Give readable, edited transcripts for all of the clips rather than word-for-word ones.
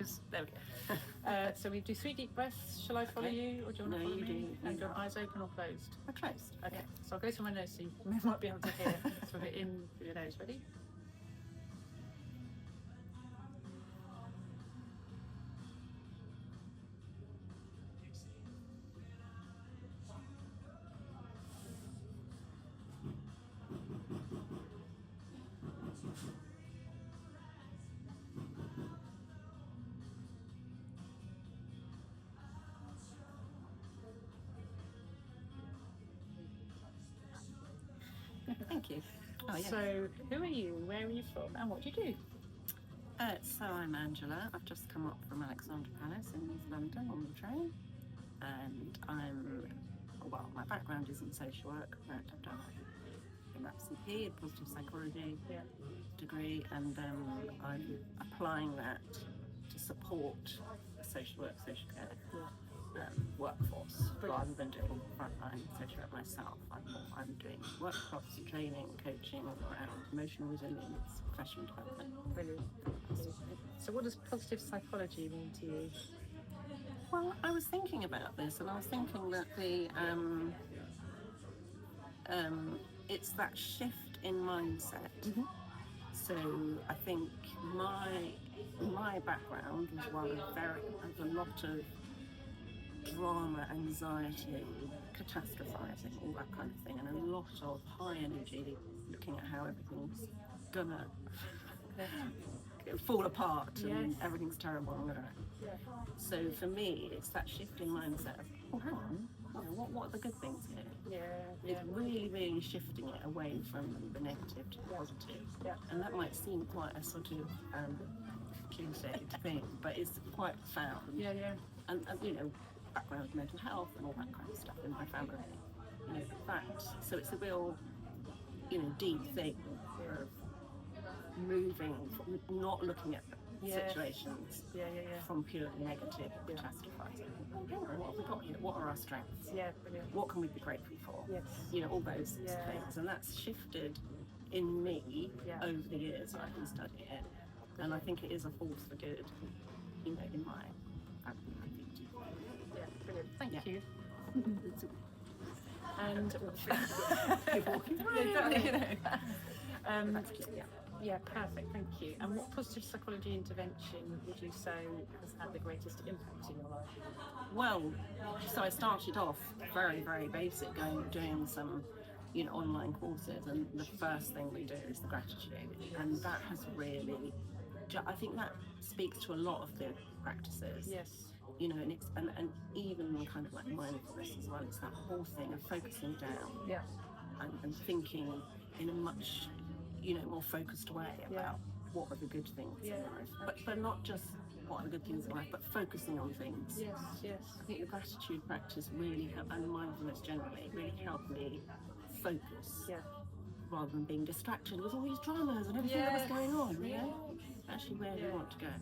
because there we go. So we do 3 deep breaths. Shall I follow you, or do you want to follow me? Do. And your eyes open or closed? They're closed. Okay, so I'll go through my nose so you might be able to hear. So we're in through your nose. Ready? Thank you. Oh, yes. So who are you? Where are you from? And what do you do? So I'm Angela. I've just come up from Alexandra Palace in East London on the train, and my background is in social work, but I've done a MAPPCP, a positive psychology degree, and I'm applying that to support the social work, social care workforce rather than doing frontline social work myself. I'm doing workshops, training, coaching around emotional resilience, professional development. Brilliant. So what does positive psychology mean to you? Well, I was thinking about this, and I was thinking that it's that shift in mindset. Mm-hmm. So I think my background was one of a lot of drama, anxiety, catastrophizing, all that kind of thing, and a lot of high energy, looking at how everything's gonna fall apart and everything's terrible. So for me, it's that shifting mindset of, oh, hang on, what are the good things here? It's really, really shifting it away from the negative to the positive. And that might seem quite a sort of cliched thing, but it's quite profound. And background mental health and all that kind of stuff in my family. So it's a real, deep thing of moving, not looking at situations from purely negative catastrophizing. What have we got here? What are our strengths? What can we be grateful for? All those things. And that's shifted in me over the years that I've been studying it. And I think it is a force for good, in my brilliant. Thank you. And keep walking through. Perfect. Thank you. And what positive psychology intervention would you say has had the greatest impact in your life? Well, so I started off very, very basic, doing some online courses, and the first thing we do is the gratitude, and that has really, I think that speaks to a lot of the practices. And it's and even kind of like mindfulness as well. It's that whole thing of focusing down and thinking in a much more focused way about what are the good things in life, but not just what are the good things in life, but focusing on things. I think the gratitude practice really helped, and mindfulness generally really helped me focus rather than being distracted with all these dramas and everything that was going on. Actually, where do you want to go?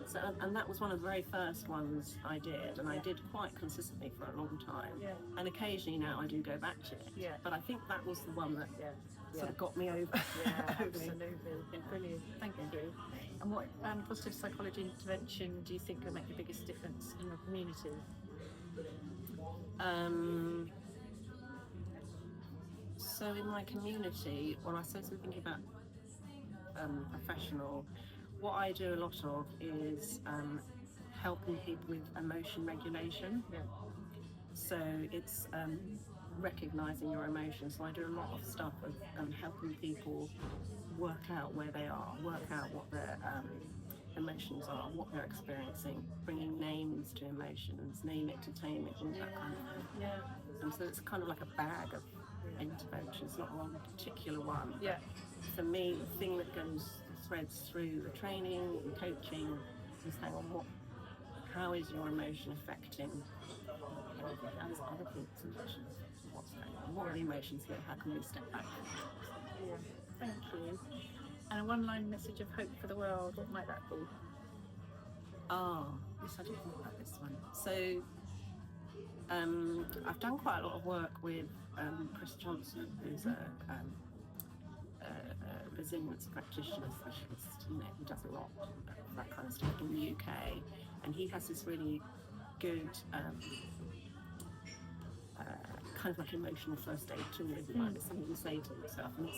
So, and that was one of the very first ones I did, and I did quite consistently for a long time. And occasionally now I do go back to it. But I think that was the one that sort of got me over. Absolutely. Brilliant. Thank you. And what positive psychology intervention do you think will make the biggest difference in your community? So in my community, well, I suppose we're thinking about professional. What I do a lot of is helping people with emotion regulation. So it's recognising your emotions. So I do a lot of stuff of helping people work out where they are, work out what their emotions are, what they're experiencing, bringing names to emotions, name it to tame it, all that kind of thing. And so it's kind of like a bag of interventions, not one particular one. For me, the thing that threads through the training and coaching is how is your emotion affecting other people's emotions? What's going on? What are the emotions here? How can we step back? Thank you. And a one-line message of hope for the world, what might that be? Yes, I did think about this one. So I've done quite a lot of work with Chris Johnson, who's a resilience practitioner specialist, you know, who does a lot of that kind of stuff in the UK, and he has this really good kind of like emotional first aid tool, if you like. It's something you say to yourself, and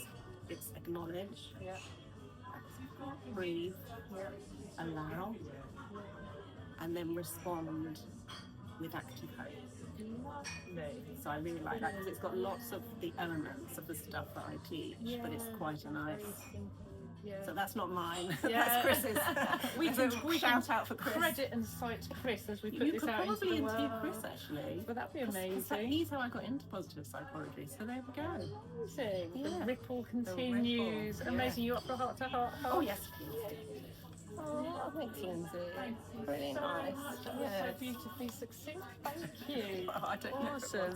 it's acknowledge, breathe, allow, and then respond with active hope. So I really like that because it's got lots of the elements of the stuff that I teach, but it's quite a nice. So that's not mine. That's Chris's. we can shout out for Chris. Credit and cite Chris as we put You this could out into probably the world. interview Chris actually. But that'd be 'Cause amazing. He's how I got into positive psychology. So there we go. Amazing. Yeah. The ripple The continues. ripple, Amazing. You up for heart to heart? Oh yes. Oh, thanks, Lindsay. Really nice. So beautifully succinct. Thank you. I don't know. Awesome.